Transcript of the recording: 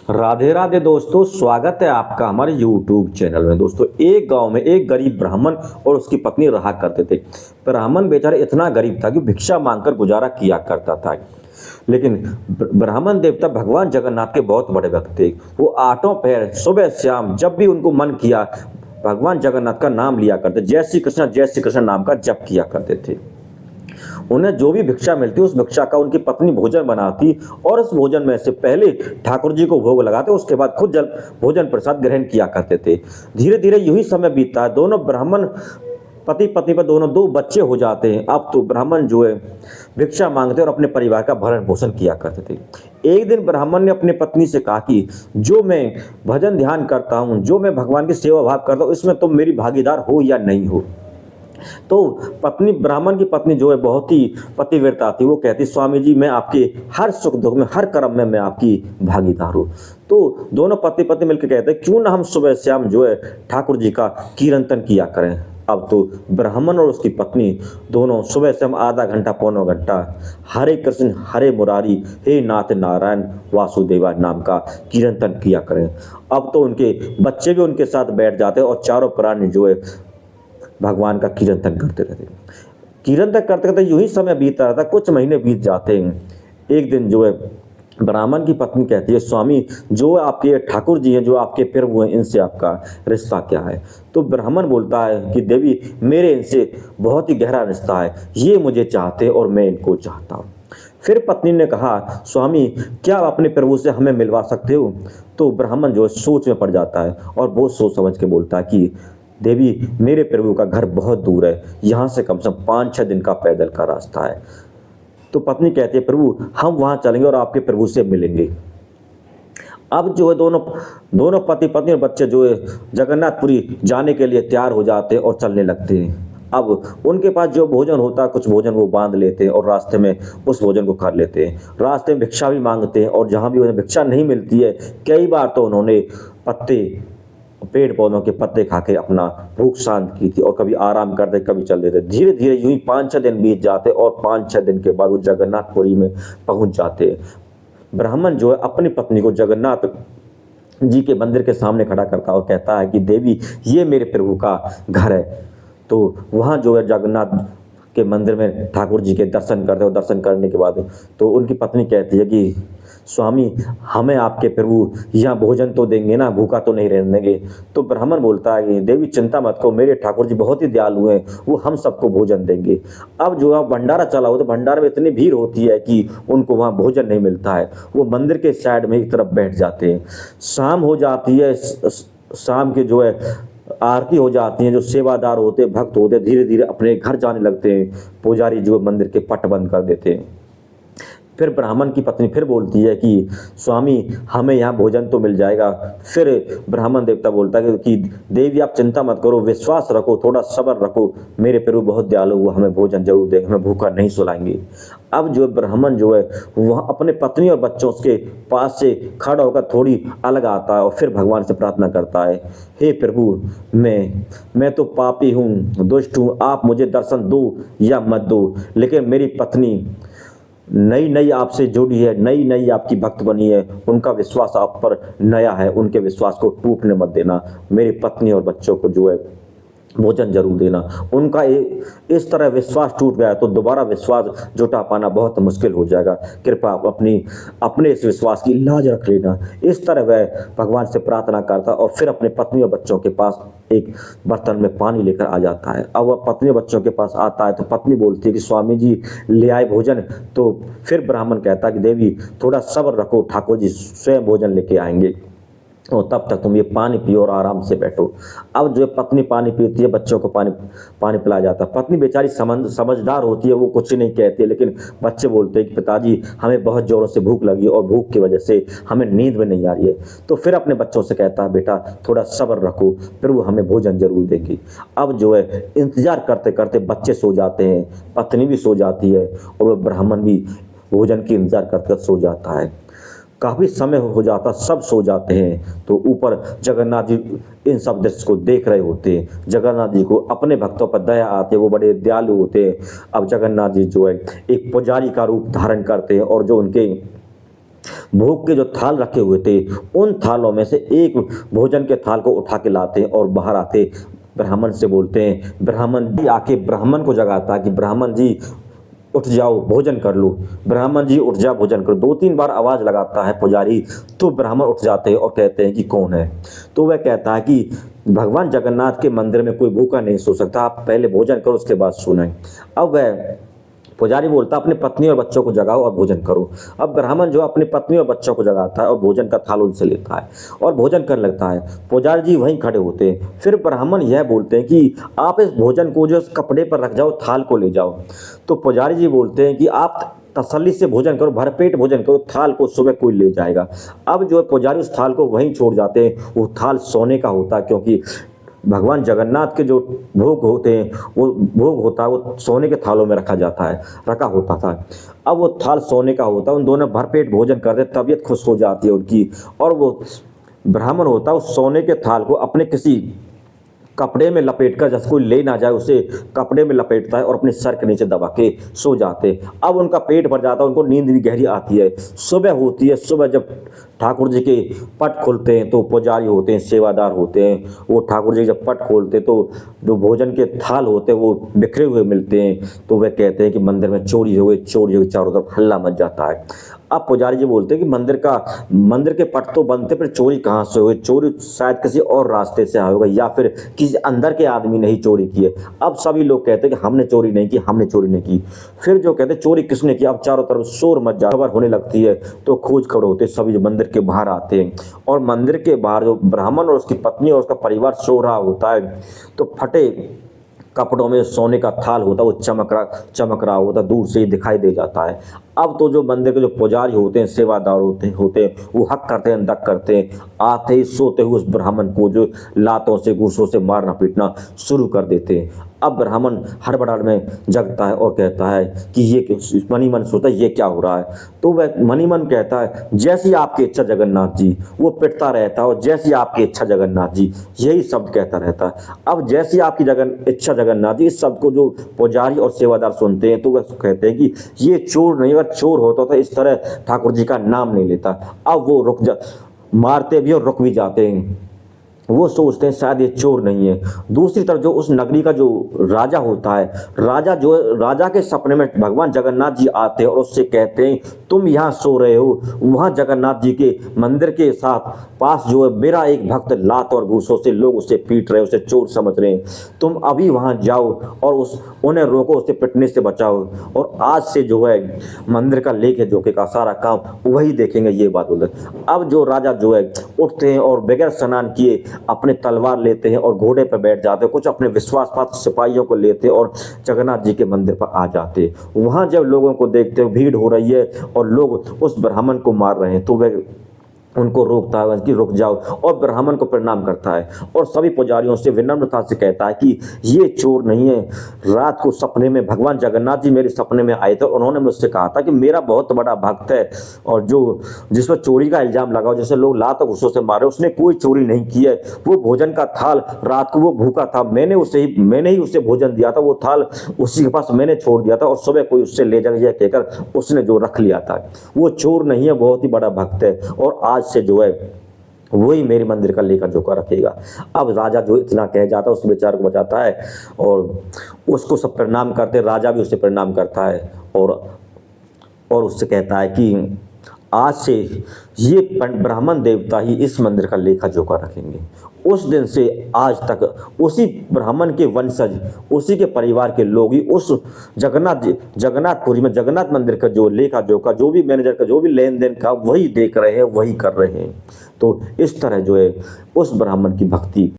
राधे राधे दोस्तों, स्वागत है आपका हमारे YouTube चैनल में। दोस्तों, एक गांव में एक गरीब ब्राह्मण और उसकी पत्नी रहा करते थे। ब्राह्मण बेचारा इतना गरीब था कि भिक्षा मांगकर गुजारा किया करता था। लेकिन ब्राह्मण देवता भगवान जगन्नाथ के बहुत बड़े भक्त थे। वो आठों पहर सुबह शाम जब भी उनको मन किया भगवान जगन्नाथ का नाम लिया करते, जय श्री कृष्ण नाम का जप किया करते थे। उन्हें जो भी भिक्षा मिलती उस भिक्षा का उनकी पत्नी भोजन बनाती और उस भोजन में से पहले ठाकुर जी को भोग लगाते, उसके बाद खुद जल भोजन प्रसाद ग्रहण किया करते थे। धीरे धीरे यही समय बीतता है। दोनों ब्राह्मण पति पत्नी पर दोनों दो बच्चे हो जाते हैं। अब तो ब्राह्मण जो है भिक्षा मांगते और अपने परिवार का भरण पोषण किया करते थे। एक दिन ब्राह्मण ने अपनी पत्नी से कहा कि जो मैं भजन ध्यान करता हूँ, जो मैं भगवान की सेवा भाव करता हूँ, इसमें तुम मेरी भागीदार हो या नहीं हो। तो पत्नी ब्राह्मण की पत्नी जो है बहुत ही पतिव्रता थी। वो कहती, स्वामी जी मैं आपके हर सुख दुख में हर कर्म में मैं आपकी भागीदार हूँ। तो दोनों पति पत्नी मिलकर कहते हैं, क्यों ना हम सुबह शाम जो है ठाकुर जी का कीर्तन किया करें। अब तो ब्राह्मण और उसकी पत्नी दोनों सुबह शाम आधा घंटा पौना घंटा हरे कृष्ण हरे मुरारी हे नाथ नारायण वासुदेवा नाम का कीर्तन किया करें। अब तो उनके बच्चे भी उनके साथ बैठ जाते हैं और चारों प्राणी जो है भगवान का कीर्तन करते रहते। कीर्तन करते करते यूं ही समय बीतता रहता, कुछ महीने बीत जाते हैं। एक दिन जो है ब्राह्मण की पत्नी कहती है, स्वामी जो आपके ठाकुर जी हैं, जो आपके प्रभु हैं, इनसे आपका रिश्ता क्या है। तो ब्राह्मण बोलता है कि देवी मेरे इनसे बहुत ही गहरा रिश्ता है, ये मुझे चाहते हैं और मैं इनको चाहता हूँ। फिर पत्नी ने कहा, स्वामी क्या आप अपने प्रभु से हमें मिलवा सकते हो। तो ब्राह्मण जो सोच में पड़ जाता है और बहुत सोच समझ के बोलता है कि देवी मेरे प्रभु का घर बहुत दूर है, यहाँ से कम से कम 5-6 दिन का पैदल का रास्ता है। तो पत्नी कहती है, प्रभु हम वहाँ चलेंगे और आपके प्रभु से मिलेंगे। अब जो है दोनों पति पत्नी और बच्चे जो है जगन्नाथपुरी जाने के लिए तैयार हो जाते हैं और चलने लगते हैं। अब उनके पास जो भोजन होता है कुछ भोजन वो बांध लेते हैं और रास्ते में उस भोजन को कर लेते हैं। रास्ते में भिक्षा भी मांगते हैं और जहाँ भी उन्हें भिक्षा नहीं मिलती है, कई बार तो उन्होंने पेड़ पौधों के पत्ते खा के अपना भूख शांत की थी और कभी आराम करते कभी चल देते। धीरे धीरे यूं ही 5-6 दिन बीत जाते और 5-6 दिन के बाद वो जगन्नाथपुरी में पहुंच जाते। ब्राह्मण जो है अपनी पत्नी को जगन्नाथ जी के मंदिर के सामने खड़ा करता और कहता है कि देवी ये मेरे प्रभु का घर है। तो वहाँ जो है जगन्नाथ के मंदिर में ठाकुर जी के दर्शन करते और दर्शन करने के बाद तो उनकी पत्नी कहती है कि स्वामी हमें आपके प्रभु यहाँ भोजन तो देंगे ना, भूखा तो नहीं रहने देंगे। तो ब्राह्मण बोलता है कि देवी चिंता मत करो, मेरे ठाकुर जी बहुत ही दयालु हैं, वो हम सबको भोजन देंगे। अब जो है भंडारा चला हो तो भंडारे में इतनी भीड़ होती है कि उनको वहाँ भोजन नहीं मिलता है। वो मंदिर के साइड में एक तरफ बैठ जाते हैं। शाम हो जाती है, शाम के जो है आरती हो जाती है। जो सेवादार होते भक्त होते धीरे धीरे अपने घर जाने लगते हैं। पुजारी जो मंदिर के पट बंद कर देते हैं। फिर ब्राह्मण की पत्नी फिर बोलती है कि स्वामी हमें यहाँ भोजन तो मिल जाएगा। फिर ब्राह्मण देवता बोलता है कि देवी आप चिंता मत करो, विश्वास रखो, थोड़ा सब्र रखो, मेरे प्रभु बहुत दयालु हुआ, हमें भोजन जरूर देंगे, हमें भूखा नहीं सुलाएंगे। अब जो ब्राह्मण जो है वह अपने पत्नी और बच्चों के पास से खड़ा होकर थोड़ी अलग आता है और फिर भगवान से प्रार्थना करता है, हे प्रभु मैं तो पापी हूँ, दुष्ट हूँ, आप मुझे दर्शन दो या मत दो, लेकिन मेरी पत्नी नई नई आपसे जुड़ी है, नई नई आपकी भक्त बनी है, उनका विश्वास आप पर नया है, उनके विश्वास को टूटने मत देना। मेरी पत्नी और बच्चों को जो है भोजन जरूर देना। उनका इस तरह विश्वास टूट गया तो दोबारा विश्वास जुटा पाना बहुत मुश्किल हो जाएगा। कृपा अपने इस विश्वास की लाज रख लेना। इस तरह वह भगवान से प्रार्थना करता और फिर अपने पत्नी और बच्चों के पास एक बर्तन में पानी लेकर आ जाता है। अब वह पत्नी और बच्चों के पास आता है तो पत्नी बोलती है कि स्वामी जी ले आए भोजन। तो फिर ब्राह्मण कहता है कि देवी थोड़ा सब्र रखो, ठाकुर जी स्वयं भोजन लेके आएंगे और तब तक तुम ये पानी पियो और आराम से बैठो। अब जो है पत्नी पानी पीती है, बच्चों को पानी पिलाया जाता है। पत्नी बेचारी समझदार होती है, वो कुछ नहीं कहती है, लेकिन बच्चे बोलते हैं कि पिताजी हमें बहुत जोरों से भूख लगी और भूख की वजह से हमें नींद में नहीं आ रही है। तो फिर अपने बच्चों से कहता है, बेटा थोड़ा सब्र रखो, फिर वो हमें भोजन जरूर देगी। अब जो है इंतजार करते करते बच्चे सो जाते हैं, पत्नी भी सो जाती है और वह ब्राह्मण भी भोजन की इंतजार करते सो जाता है। काफ़ी समय हो जाता, सब सो जाते हैं। तो ऊपर जगन्नाथ जी इन सब दृश्य को देख रहे होते हैं। जगन्नाथ जी को अपने भक्तों पर दया आते, वो बड़े दयालु होते हैं। अब जगन्नाथ जी जो है एक पुजारी का रूप धारण करते हैं और जो उनके भोग के जो थाल रखे हुए थे, उन थालों में से एक भोजन के थाल को उठा के लाते और बाहर आते ब्राह्मण से बोलते हैं। ब्राह्मण जी आके ब्राह्मण को जगाता कि ब्राह्मण जी उठ जाओ, भोजन कर लो। ब्राह्मण जी उठ जा, भोजन करो। 2-3 बार आवाज लगाता है पुजारी, तो ब्राह्मण उठ जाते हैं और कहते हैं कि कौन है। तो वह कहता है कि भगवान जगन्नाथ के मंदिर में कोई भूखा नहीं सो सकता, आप पहले भोजन करो उसके बाद सोना। अब वह पुजारी बोलता अपनी पत्नी और बच्चों को जगाओ और भोजन करो। अब ब्राह्मण जो अपनी पत्नी और बच्चों को जगाता है और भोजन का थाल उनसे लेता है और भोजन कर लगता है। पुजारी जी वहीं खड़े होते हैं। फिर ब्राह्मण यह बोलते हैं कि आप इस भोजन को जो कपड़े पर रख जाओ, थाल को ले जाओ। तो पुजारी जी बोलते हैं कि आप तसल्ली से भोजन करो, भरपेट भोजन करो, थाल को सुबह कोई ले जाएगा। अब जो पुजारी उस थाल को वहीं छोड़ जाते हैं। वो थाल सोने का होता है, क्योंकि भगवान जगन्नाथ के जो भोग होते हैं, वो भोग होता है वो सोने के थालों में रखा होता था। अब वो थाल सोने का होता है। उन दोनों भरपेट भोजन करते, तबीयत खुश हो जाती है उनकी। और वो ब्राह्मण होता है उस सोने के थाल को अपने किसी कपड़े में लपेट कर, जैसे कोई ले ना जाए उसे कपड़े में लपेटता है और अपने सर के नीचे दबा के सो जाते। अब उनका पेट भर जाता है, उनको नींद भी गहरी आती है। सुबह होती है, सुबह जब ठाकुर जी के पट खुलते हैं तो पुजारी होते हैं, सेवादार होते हैं, वो ठाकुर जी जब पट खोलते तो जो भोजन के थाल होते हैं वो बिखरे हुए मिलते हैं। तो वे कहते हैं कि मंदिर में चोरी हो गई, चोरी हो गई, चारों तरफ हल्ला मच जाता है। अब पुजारी जी बोलते हैं कि मंदिर के पट तो बंद थे, फिर चोरी कहाँ से हुई? चोरी शायद किसी और रास्ते से आया होगा, या फिर किसी अंदर के आदमी ने ही चोरी की है। अब सभी लोग कहते हैं कि हमने चोरी नहीं की, हमने चोरी नहीं की। फिर जो कहते हैं चोरी किसने की, अब चारों तरफ शोर मच जाता, खबर होने लगती है। तो खोज खबर होते, सभी मंदिर के बाहर आते हैं और मंदिर के बाहर जो ब्राह्मण और उसकी पत्नी और उसका परिवार सो रहा होता है, तो फटे कपड़ों में सोने का थाल होता है, वो चमक रहा होता, दूर से ही दिखाई दे जाता है। अब तो जो मंदिर के जो पुजारी होते हैं, सेवादार होते हैं, वो हक करते हैं, दक करते हैं। आते ही सोते हुए उस ब्राह्मण को जो लातों से घूसों से मारना पीटना शुरू कर देते हैं। अब ब्राह्मण हड़बड़ाहट में जगता है और कहता है कि ये मनी मन सोचता है ये क्या हो रहा है। तो वह मनी मन कहता है जैसी आपकी इच्छा जगन्नाथ जी, वो पिटता रहता है और जैसी आपकी इच्छा जगन्नाथ जी, यही शब्द कहता रहता है। अब जैसी आपकी इच्छा जगन्नाथ जी, इस शब्द को जो पुजारी और सेवादार सुनते हैं तो वह कहते हैं कि ये चोर नहीं, अगर चोर होता तो इस तरह ठाकुर जी का नाम नहीं लेता। अब वो मारते भी और रुक भी जाते हैं। वो सोचते हैं शायद ये चोर नहीं है। दूसरी तरफ जो उस नगरी का जो राजा होता है, राजा के सपने में भगवान जगन्नाथ जी आते हैं और उससे कहते हैं तुम यहाँ सो रहे हो, वहाँ जगन्नाथ जी के मंदिर के साथ पास जो है मेरा एक भक्त लात और घूसों से लोग उसे पीट रहे हैं, उसे चोर समझ रहे हैं। तुम अभी वहाँ जाओ और उन्हें रोको, उसे पिटने से बचाओ, और आज से जो है मंदिर का लेके जोके का सारा काम वही देखेंगे। ये बात बोले। अब जो राजा जो है उठते हैं और बगैर स्नान किए अपने तलवार लेते हैं और घोड़े पर बैठ जाते हैं, कुछ अपने विश्वास पात्र सिपाहियों को लेते और जगन्नाथ जी के मंदिर पर आ जाते। वहां जब लोगों को देखते हो भीड़ हो रही है और लोग उस ब्राह्मण को मार रहे हैं, तो वह उनको रोकता है कि रुक जाओ, और ब्राह्मण को प्रणाम करता है और सभी पुजारियों से विनम्रता से कहता है कि ये चोर नहीं है। रात को सपने में भगवान जगन्नाथ जी मेरे सपने में आए थे, उन्होंने मुझसे कहा था कि मेरा बहुत बड़ा भक्त है और जो जिस पर चोरी का इल्जाम लगाओ, जैसे लोग लात और घूसों से मारे, उसने कोई चोरी नहीं की है। वो भोजन का थाल रात को वो भूखा था, मैंने ही उसे भोजन दिया था, वो थाल उसी के पास मैंने छोड़ दिया था और सुबह कोई उससे ले जाए कहकर उसने जो रख लिया था। वो चोर नहीं है, बहुत ही बड़ा भक्त है और आज से जो है वही मेरे मंदिर का लेखा जोखा रखेगा। अब राजा जो इतना कह जाता है उस बेचारे को बचाता है और उसको सब प्रणाम करते, राजा भी उसे प्रणाम करता है और उससे कहता है कि आज से ये ब्राह्मण देवता ही इस मंदिर का लेखा जोखा रखेंगे। उस दिन से आज तक उसी ब्राह्मण के वंशज, उसी के परिवार के लोग ही उस जगन्नाथपुरी में जगन्नाथ मंदिर का जो लेखा जोखा, जो भी मैनेजर का जो भी लेन देन का, वही देख रहे हैं, वही कर रहे हैं। तो इस तरह जो है उस ब्राह्मण की भक्ति